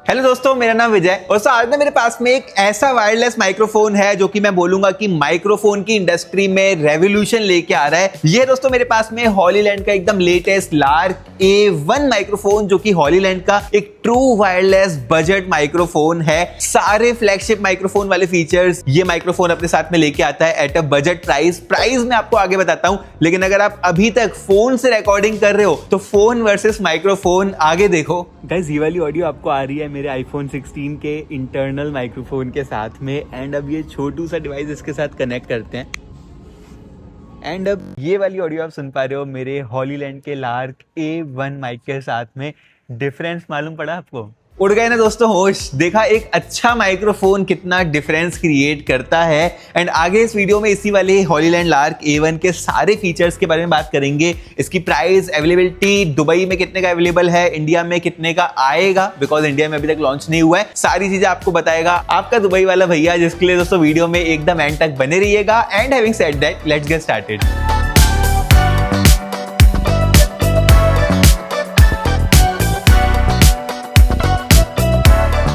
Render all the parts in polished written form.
Hello दोस्तों, मेरा नाम विजय और दोस्तों आज ना मेरे पास में एक ऐसा वायरलेस माइक्रोफोन है जो कि मैं बोलूंगा कि माइक्रोफोन की इंडस्ट्री में रेवोल्यूशन लेके आ रहा है। ये दोस्तों मेरे पास में हॉलीलैंड का एकदम लेटेस्ट लार्क A1 माइक्रोफोन जो कि हॉलीलैंड का एक ट्रू वायरलेस बजट माइक्रोफोन है। सारे फ्लैगशिप माइक्रोफोन वाले फीचर्स ये माइक्रोफोन अपने साथ में लेके आता है एट अ बजट प्राइस मैं आपको आगे बताता हूं। लेकिन अगर आप अभी तक फोन से रिकॉर्डिंग कर रहे हो तो फोन वर्सेस माइक्रोफोन आगे देखो। गाइस, ये वाली ऑडियो आपको आ रही है मेरे iPhone 16 के इंटरनल माइक्रोफोन के साथ में एंड अब ये छोटू सा डिवाइस इसके साथ कनेक्ट करते हैं एंड अब ये वाली ऑडियो आप सुन पा रहे हो मेरे हॉलीलैंड के लार्क A1 माइक के साथ में। डिफरेंस मालूम पड़ा आपको? उड़ गए ना दोस्तों होश। देखा एक अच्छा माइक्रोफोन कितना डिफरेंस क्रिएट करता है। एंड आगे इस वीडियो में इसी वाले हॉलीलैंड लार्क A1 के सारे फीचर्स के बारे में बात करेंगे। इसकी प्राइस, अवेलेबिलिटी, दुबई में कितने का अवेलेबल है, इंडिया में कितने का आएगा, बिकॉज इंडिया में अभी तक लॉन्च नहीं हुआ है। सारी चीजें आपको बताएगा आपका दुबई वाला भैया, जिसके लिए दोस्तों वीडियो में एकदम एंड तक बने रहिएगा। And having said that, let's get started.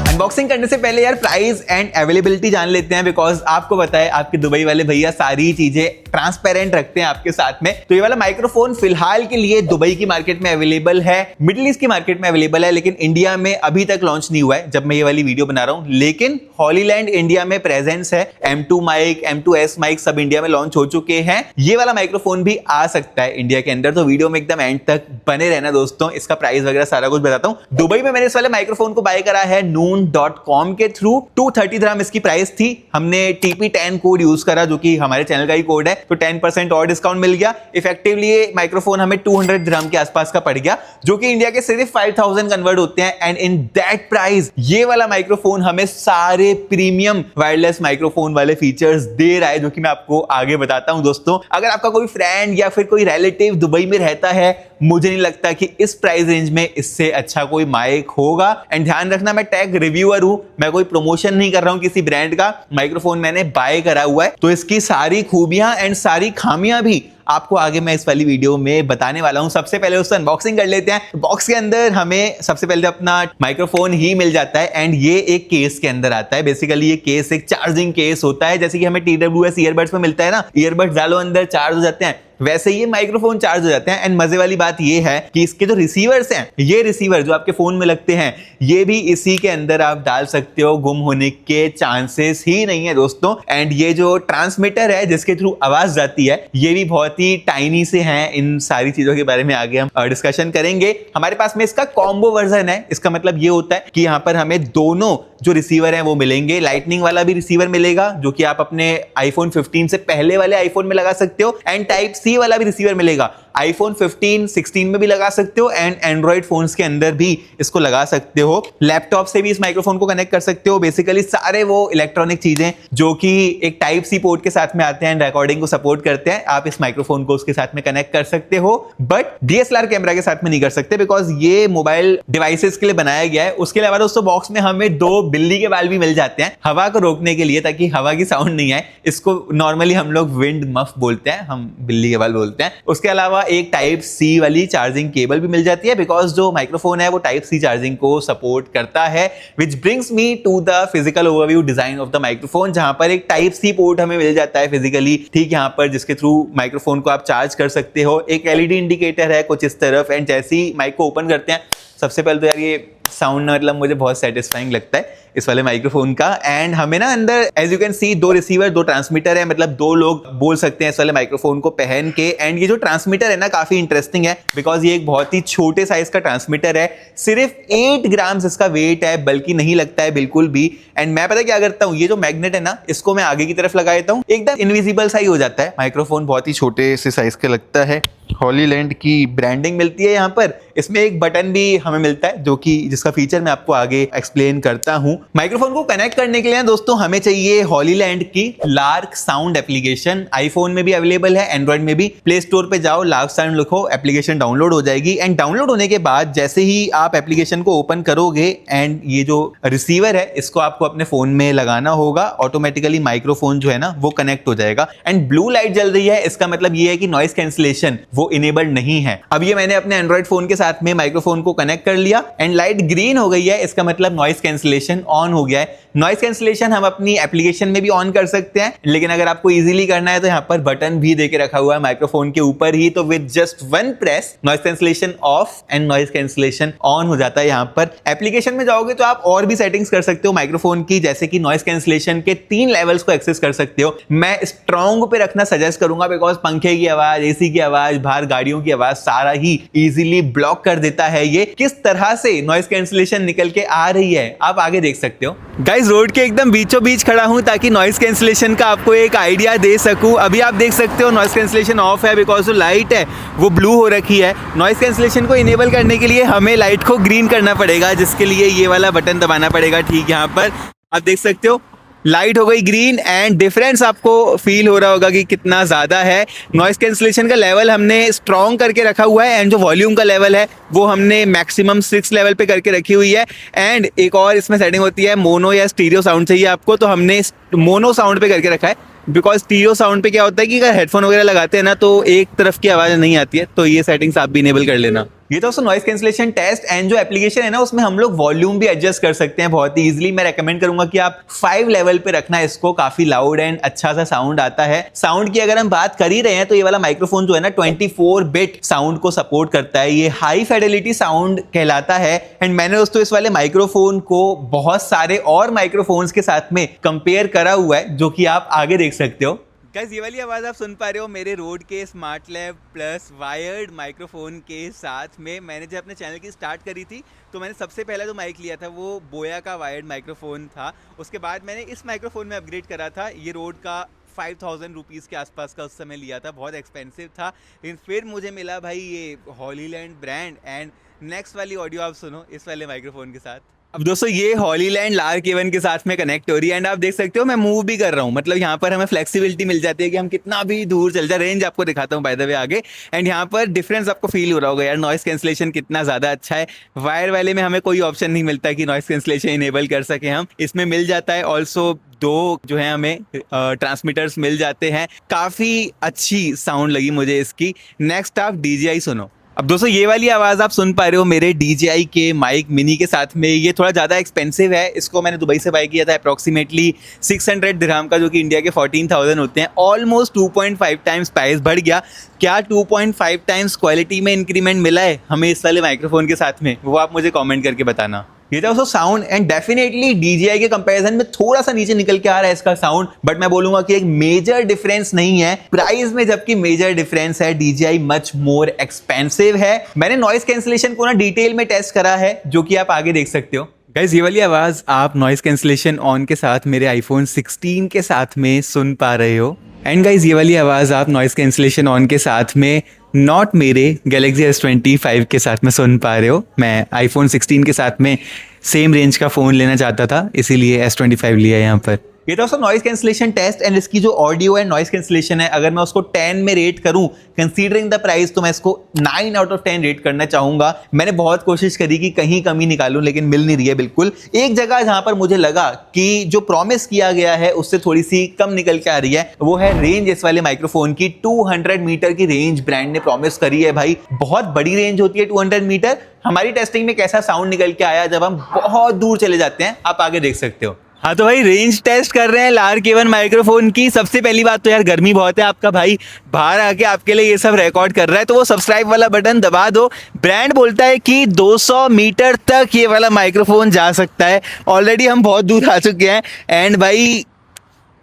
Unboxing करने से पहले यार प्राइस एंड अवेलेबिलिटी जान लेते हैं, बिकॉज आपको पता है आपके दुबई वाले भैया सारी चीजें ट्रांसपेरेंट रखते हैं आपके साथ में। तो ये वाला माइक्रोफोन फिलहाल के लिए दुबई की मार्केट में अवेलेबल है, मिडिल ईस्ट की मार्केट में अवेलेबल है, लेकिन इंडिया में अभी तक लॉन्च नहीं हुआ है जब मैं ये वाली वीडियो बना रहा हूं। लेकिन हॉलीलैंड इंडिया में प्रेजेंस है। M2 माइक, M2S माइक सब इंडिया में लॉन्च हो चुके हैं। ये वाला माइक्रोफोन भी आ सकता है इंडिया के अंदर, तो वीडियो में एकदम एंड तक बने रहना दोस्तों। इसका प्राइस वगैरह सारा कुछ बताता हूं। दुबई में मैंने इस वाले माइक्रोफोन को बाय करा है noon.com के थ्रू। 230 dirham इसकी प्राइस थी। हमने TP10 कोड यूज करा जो कि हमारे चैनल का ही कोड है, तो 10% और डिस्काउंट मिल गया। इफेक्टिवली ये माइक्रोफोन हमें 200 dirham के आसपास का पड़ गया, जो कि इंडिया के सिर्फ 5000 कन्वर्ट होते हैं। एंड इन दैट प्राइस ये वाला माइक्रोफोन हमें सारे प्रीमियम वायरलेस माइक्रोफोन वाले फीचर्स दे रहा है, जो कि मैं आपको आगे बताता हूं दोस्तों। अगर आपका कोई फ्रेंड या फिर कोई रिलेटिव दुबई में रहता है, मुझे नहीं लगता कि इस प्राइस रेंज में इससे अच्छा कोई माइक होगा। एंड ध्यान रखना, मैं टेक रिव्यूअर हूं, मैं कोई प्रमोशन नहीं कर रहा हूं किसी ब्रांड का। माइक्रोफोन मैंने बाय करा हुआ है, तो इसकी सारी खूबियां एंड सारी खामियां भी आपको आगे मैं इस वाली वीडियो में बताने वाला हूं। सबसे पहले उससे अनबॉक्सिंग कर लेते हैं। बॉक्स के अंदर हमें सबसे पहले अपना माइक्रोफोन ही मिल जाता है एंड ये एक केस के अंदर आता है। बेसिकली ये केस एक चार्जिंग केस होता है, जैसे कि हमें TWS ईयरबड्स में मिलता है ना, ईयरबड्स डालो अंदर चार्ज हो जाते हैं, वैसे ये माइक्रोफोन चार्ज हो जाते हैं। एंड मजे वाली बात ये है कि इसके जो रिसीवर्स हैं, ये रिसीवर जो आपके फोन में लगते हैं, ये भी इसी के अंदर आप डाल सकते हो। गुम होने के चांसेस ही नहीं है दोस्तों। एंड ये जो ट्रांसमीटर है जिसके थ्रू आवाज जाती है, ये भी बहुत ही टाइनी से हैं। इन सारी चीजों के बारे में आगे हम डिस्कशन करेंगे। हमारे पास में इसका कॉम्बो वर्जन है। इसका मतलब ये होता है कि यहाँ पर हमें दोनों जो रिसीवर हैं वो मिलेंगे। लाइटनिंग वाला भी रिसीवर मिलेगा जो कि आप अपने iPhone 15 से पहले वाले आईफोन में लगा सकते हो, एंड Type-C वाला भी रिसीवर मिलेगा। iPhone 15, 16 में भी लगा सकते हो एंड एंड्रॉइड फोन्स के अंदर भी इसको लगा सकते हो। लैपटॉप से भी इस माइक्रोफोन को कनेक्ट कर सकते हो। बेसिकली सारे वो इलेक्ट्रॉनिक चीजें जो कि एक Type-C पोर्ट के साथ में आते हैं, रिकॉर्डिंग को सपोर्ट करते हैं, आप इस माइक्रोफोन को उसके साथ में कनेक्ट कर सकते हो। बट DSLR कैमरा के साथ में नहीं कर सकते, बिकॉज ये मोबाइल डिवाइसेस के लिए बनाया गया है। उसके अलावा दोस्तों बॉक्स में हमें 2 बिल्ली के बाल भी मिल जाते हैं हवा को रोकने के लिए, ताकि हवा की साउंड नहीं आए। इसको नॉर्मली हम लोग विंड मफ बोलते हैं, हम बिल्ली के बाल बोलते हैं। उसके अलावा एक Type-C वाली चार्जिंग केबल भी मिल जाती है, बिकॉज जो माइक्रोफोन है वो Type-C चार्जिंग को सपोर्ट करता है। Which brings me to the physical overview design of the microphone, जहां पर एक Type-C पोर्ट हमें मिल जाता है फिजिकली, ठीक यहाँ पर, जिसके थ्रू माइक्रोफोन को आप चार्ज कर सकते हो। एक LED इंडिकेटर है कुछ इस तरफ। एंड जैसे ही माइक को ओपन करते हैं, सबसे पहले तो यार ये साउंड मतलब मुझे बहुत सेटिस्फाइंग लगता है इस वाले माइक्रोफोन का। एंड हमें ना अंदर as you can see 2 receiver, 2 transmitter है, मतलब 2 लोग बोल सकते हैं इस वाले माइक्रोफोन को पहन के। एंड ये जो ट्रांसमीटर है ना काफी इंटरेस्टिंग है, बिकॉज ये एक बहुत ही छोटे साइज का ट्रांसमीटर है। सिर्फ 8 ग्राम्स इसका वेट है, बल्कि नहीं लगता है बिल्कुल भी। एंड मैं पता क्या करता हूँ, ये जो मैग्नेट है ना, इसको मैं आगे की तरफ लगा देता हूँ, एकदम इनविजिबल सा ही हो जाता है माइक्रोफोन। बहुत ही छोटे से साइज का लगता है। हॉलीलैंड की ब्रांडिंग मिलती है यहाँ पर। इसमें एक बटन भी हमें मिलता है जो कि जिसका फीचर मैं आपको आगे एक्सप्लेन करता हूं। माइक्रोफोन को कनेक्ट करने के लिए दोस्तों हमें चाहिए हॉलीलैंड की लार्क साउंड एप्लीकेशन। आईफोन में भी अवेलेबल है, एंड्रॉइड में भी। प्ले स्टोर पे जाओ, लार्क साउंड लिखो, एप्लीकेशन डाउनलोड हो जाएगी। एंड डाउनलोड होने के बाद जैसे ही आप एप्लीकेशन को ओपन करोगे एंड ये जो रिसीवर है इसको आपको अपने फोन में लगाना होगा, ऑटोमेटिकली माइक्रोफोन जो है ना वो कनेक्ट हो जाएगा। एंड ब्लू लाइट जल रही है, इसका मतलब ये है कि नॉइस कैंसिलेशन वो इनेबल्ड नहीं है। अब ये मैंने अपने एंड्रॉइड फोन के साथ में माइक्रोफोन को कनेक्ट कर लिया एंड लाइट ग्रीन हो गई है इसका मतलब नॉइस कैंसिलेशन ऑन हो गया है। नॉइस कैंसिलेशन हम अपनी एप्लीकेशन में भी ऑन कर सकते हैं, लेकिन अगर आपको इजीली करना है तो यहाँ पर बटन भी देके रखा हुआ है माइक्रोफोन के ऊपर ही, तो with just one press noise cancellation of and noise cancellation on हो जाता है। यहाँ पर एप्लीकेशन में जाओगे तो आप और भी सेटिंग्स कर सकते हो माइक्रोफोन की, जैसे कि नॉइस कैंसिलेशन के 3 लेवल्स को एक्सेस कर सकते हो। मैं स्ट्रॉन्ग पे रखना सजेस्ट करूंगा बिकॉज पंखे की आवाज, एसी की आवाज, बाहर गाड़ियों की आवाज सारा ही इजीली ब्लॉक कर देता है। ये किस तरह से नॉइस कैंसिलेशन निकल के आ रही है आप आगे देख सकते हो। गाइस रोड के एकदम बीचों बीच खड़ा हूं ताकि नॉइस कैंसिलेशन का आपको एक आइडिया दे सकूं। अभी आप देख सकते हो नॉइस कैंसिलेशन ऑफ है बिकॉज जो लाइट है वो ब्लू हो रखी है। नॉइस कैंसिलेशन को इनेबल करने के लिए हमें लाइट को ग्रीन करना पड़ेगा, जिसके लिए ये वाला बटन दबाना पड़ेगा। ठीक यहाँ पर आप देख सकते हो लाइट हो गई ग्रीन एंड डिफरेंस आपको फील हो रहा होगा कि कितना ज़्यादा है। नॉइस कैंसिलेशन का लेवल हमने स्ट्रॉन्ग करके रखा हुआ है एंड जो वॉल्यूम का लेवल है वो हमने मैक्सिमम 6 लेवल पे करके रखी हुई है। एंड एक और इसमें सेटिंग होती है, मोनो या स्टीरियो साउंड चाहिए आपको तो हमने मोनो साउंड पे करके रखा है बिकॉज स्टीरियो साउंड पे क्या होता है कि अगर हेडफोन वगैरह लगाते हैं ना तो एक तरफ की आवाज़ नहीं आती है, तो ये सेटिंग्स आप भी इनेबल कर लेना। ये तो नॉइस कैंसिलेशन टेस्ट एंड जो एप्लीकेशन है ना उसमें हम लोग वॉल्यूम भी एडजस्ट कर सकते हैं बहुत ही इजीली। मैं रेकमेंड करूंगा कि आप 5 लेवल पे रखना इसको, काफी लाउड एंड अच्छा सा साउंड आता है। साउंड की अगर हम बात कर ही रहे हैं तो ये वाला माइक्रोफोन जो है ना 24 बिट साउंड को सपोर्ट करता है। ये हाई फिडेलिटी साउंड कहलाता है एंड मैंने दोस्तों इस वाले माइक्रोफोन को बहुत सारे और माइक्रोफोन्स के साथ में कंपेयर करा हुआ है, जो कि आप आगे देख सकते हो। गाइस ये वाली आवाज़ आप सुन पा रहे हो मेरे रोड के smart lab plus wired microphone के साथ में। मैंने जब अपने चैनल की स्टार्ट करी थी तो मैंने सबसे पहला जो माइक लिया था वो बोया का वायर्ड माइक्रोफोन था। उसके बाद मैंने इस माइक्रोफोन में अपग्रेड करा था। ये रोड का 5000 रुपीज़ के आसपास का उस समय लिया था, बहुत एक्सपेंसिव था। लेकिन फिर मुझे मिला भाई ये हॉलीलैंड ब्रांड एंड नेक्स्ट वाली ऑडियो आप सुनो इस वाले माइक्रोफोन के साथ। अब दोस्तों ये हॉलीलैंड लार्क इवन के साथ में कनेक्ट हो रही है एंड आप देख सकते हो मैं मूव भी कर रहा हूँ, मतलब यहाँ पर हमें फ्लेक्सिबिलिटी मिल जाती है कि हम कितना भी दूर चल जाए। रेंज आपको दिखाता हूँ बाय द वे आगे एंड यहाँ पर डिफरेंस आपको फील हो रहा होगा यार, नॉइस कैंसिलेशन कितना ज़्यादा अच्छा है। वायर वाले में हमें कोई ऑप्शन नहीं मिलता कि नॉइस कैंसिलेशन इनेबल कर सके हम, इसमें मिल जाता है। ऑल्सो 2 जो है हमें ट्रांसमीटर्स मिल जाते हैं। काफ़ी अच्छी साउंड लगी मुझे इसकी। नेक्स्ट आप DJI सुनो। अब दोस्तों ये वाली आवाज़ आप सुन पा रहे हो मेरे DJI के माइक मिनी के साथ में। ये थोड़ा ज़्यादा एक्सपेंसिव है, इसको मैंने दुबई से बाय किया था अप्रॉक्सीमेटली 600 दिरहम का, जो कि इंडिया के 14,000 होते हैं। ऑलमोस्ट 2.5 टाइम्स प्राइस बढ़ गया। क्या 2.5 टाइम्स क्वालिटी में इंक्रीमेंट मिला है हमें इस वाले माइक्रोफोन के साथ में, वो आप मुझे कॉमेंट करके बताना। ये था उसका साउंड एंड डेफिनेटली DJI के कंपैरिजन में थोड़ा सा नीचे निकल के आ रहा है इसका साउंड, बट मैं बोलूंगा कि एक मेजर डिफरेंस नहीं है प्राइस में, जबकि मेजर डिफरेंस है DJI मच मोर एक्सपेंसिव है। मैंने नॉइस कैंसिलेशन को ना डिटेल में टेस्ट करा है, जो कि आप आगे देख सकते हो। गाइस ये वाली आवाज़ आप नॉइस कैंसिलेशन ऑन के साथ मेरे आईफोन 16 के साथ में सुन पा रहे हो एंड गाइस ये वाली आवाज़ आप नॉइस कैंसिलेशन ऑन के साथ में नॉट मेरे गैलेक्सी S25 के साथ में सुन पा रहे हो। मैं आईफोन 16 के साथ में सेम रेंज का फ़ोन लेना चाहता था, इसीलिए S25 लिया यहाँ पर। ये तो नॉइस कैंसिलेशन टेस्ट एंड इसकी जो ऑडियो एंड नॉइस कैंसिलेशन है, अगर मैं उसको 10 में रेट करूं कंसीडरिंग द प्राइस, तो मैं इसको 9 आउट ऑफ 10 रेट करना चाहूंगा। मैंने बहुत कोशिश करी कि कहीं कमी निकालूं, लेकिन मिल नहीं रही है बिल्कुल। एक जगह जहां पर मुझे लगा कि जो प्रॉमिस किया गया है उससे थोड़ी सी कम निकल के आ रही है, वो है रेंज। इस वाले माइक्रोफोन की 200 मीटर की रेंज ब्रांड ने प्रॉमिस करी है। भाई बहुत बड़ी रेंज होती है 200 मीटर। हमारी टेस्टिंग में कैसा साउंड निकल के आया जब हम बहुत दूर चले जाते हैं, आप आगे देख सकते हो। हाँ तो भाई रेंज टेस्ट कर रहे हैं लार्क इवन माइक्रोफोन की। सबसे पहली बात तो यार गर्मी बहुत है, आपका भाई बाहर आके आपके लिए ये सब रिकॉर्ड कर रहा है, तो वो सब्सक्राइब वाला बटन दबा दो। ब्रांड बोलता है कि 200 मीटर तक ये वाला माइक्रोफोन जा सकता है। ऑलरेडी हम बहुत दूर आ चुके हैं एंड भाई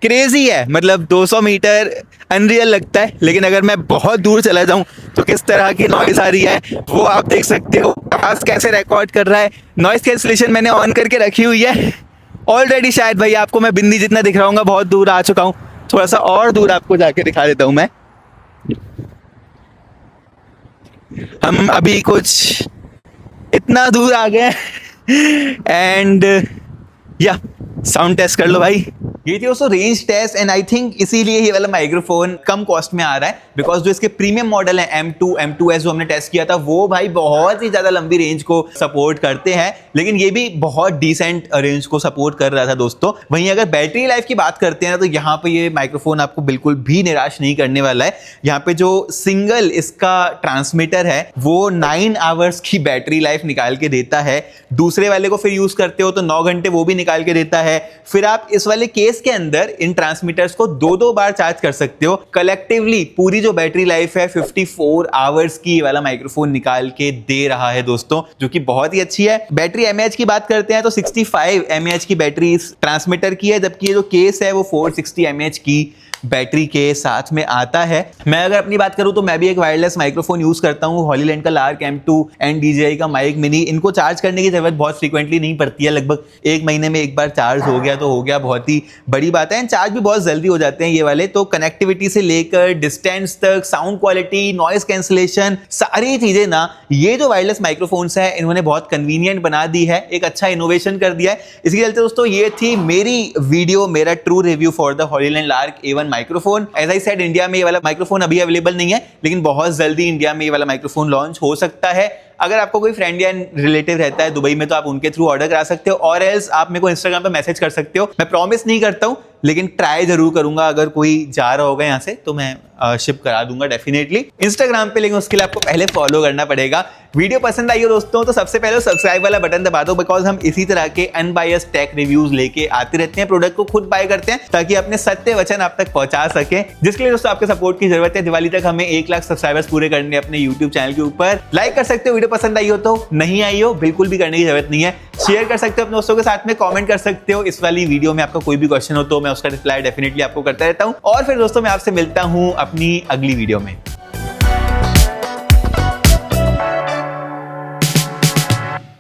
क्रेजी है, मतलब 200 मीटर अनरियल लगता है, लेकिन अगर मैं बहुत दूर चला जाऊं तो किस तरह की नॉइज़ आ रही है वो आप देख सकते हो। आवाज़ कैसे रिकॉर्ड कर रहा है। नॉइस कैंसिलेशन मैंने ऑन करके रखी हुई है ऑलरेडी। शायद भाई आपको मैं बिंदी जितना दिख रहा हूँ, बहुत दूर आ चुका हूँ। थोड़ा सा और दूर आपको जाके दिखा देता हूँ मैं। हम अभी कुछ इतना दूर आ गए एंड या साउंड टेस्ट कर लो भाई। ये थी दोस्तों range test and I think इसीलिए ये वाला माइक्रोफोन कम कॉस्ट में आ रहा है, बिकॉज जो इसके प्रीमियम मॉडल है M2, M2S जो हमने टेस्ट किया था वो भाई बहुत ही ज्यादा लंबी रेंज को सपोर्ट करते हैं, लेकिन ये भी बहुत डिसेंट रेंज को सपोर्ट कर रहा था दोस्तों। वहीं अगर बैटरी लाइफ की बात करते हैं ना, तो यहाँ पे ये माइक्रोफोन आपको बिल्कुल भी निराश नहीं करने वाला है। यहाँ पे जो सिंगल इसका ट्रांसमीटर है वो 9 आवर्स की बैटरी लाइफ निकाल के देता है। दूसरे वाले को फिर यूज करते हो तो 9 घंटे वो भी निकाल के देता है। फिर आप इस वाले केस के अंदर इन ट्रांसमीटर्स को 2-2 बार चार्ज कर सकते हो। कलेक्टिवली पूरी जो बैटरी लाइफ है 54 आवर्स की ये वाला माइक्रोफोन निकाल के दे रहा है दोस्तों, जो कि बहुत ही अच्छी है। बैटरी एमएएच की बात करते हैं तो 65 एमएएच की बैटरी इस ट्रांसमीटर की है, जबकि ये जो केस है वो 460 एमएएच की बैटरी के साथ में आता है। मैं अगर अपनी बात करूं तो मैं भी एक वायरलेस माइक्रोफोन यूज करता हूं, हॉलीलैंड का लार्क M2 एंड DJI का माइक मिनी। इनको चार्ज करने की जरूरत बहुत फ्रीक्वेंटली नहीं पड़ती है, लगभग 1 महीने में एक बार चार्ज हो गया तो हो गया, बहुत ही बड़ी बात है। चार्ज भी बहुत जल्दी हो जाते हैं ये वाले। तो कनेक्टिविटी से लेकर डिस्टेंस तक, साउंड क्वालिटी, नॉइस कैंसिलेशन, सारी चीजें ना ये जो वायरलेस माइक्रोफोन्स है इन्होंने बहुत कन्वीनियंट बना दी है, एक अच्छा इनोवेशन कर दिया है। इसके चलते दोस्तों ये थी मेरी वीडियो, मेरा true review for the Hollyland Lark A1 microphone. As I said India में ये वाला माइक्रोफोन अभी अवेलेबल नहीं है, लेकिन बहुत जल्दी इंडिया में ये वाला माइक्रोफोन लॉन्च हो सकता है। अगर आपको कोई फ्रेंड या रिलेटिव रहता है दुबई में तो आप उनके थ्रू ऑर्डर करा सकते हो, और एल्स आप मेरे को इंस्टाग्राम पे मैसेज कर सकते हो। मैं प्रॉमिस नहीं करता हूं, लेकिन ट्राई जरूर करूंगा। अगर कोई जा रहा होगा यहाँ से तो मैं शिप करा दूंगा डेफिनेटली इंस्टाग्राम पे, लेकिन उसके लिए आपको पहले फॉलो करना पड़ेगा। वीडियो पसंद आई हो दोस्तों तो सबसे पहले सब्सक्राइब वाला बटन दबा दो, बिकॉज हम इसी तरह के अनबायस्ड टेक रिव्यूज लेके आते रहते हैं, प्रोडक्ट को खुद बाय करते हैं ताकि अपने सत्य वचन आप तक पहुंचा सके, जिसके लिए दोस्तों आपके सपोर्ट की जरूरत है। दिवाली तक हमें 1 लाख सब्सक्राइबर्स पूरे करने अपने यूट्यूब चैनल के ऊपर। लाइक कर सकते हो वीडियो पसंद आई हो तो, नहीं आई हो बिल्कुल भी करने की जरूरत नहीं है। शेयर कर सकते हो अपने दोस्तों के साथ में, कमेंट कर सकते हो इस वाली वीडियो में आपका कोई भी क्वेश्चन हो तो मैं उसका रिप्लाई डेफिनेटली आपको करता रहता हूं। और फिर दोस्तों मैं आपसे मिलता हूं अपनी अगली वीडियो में।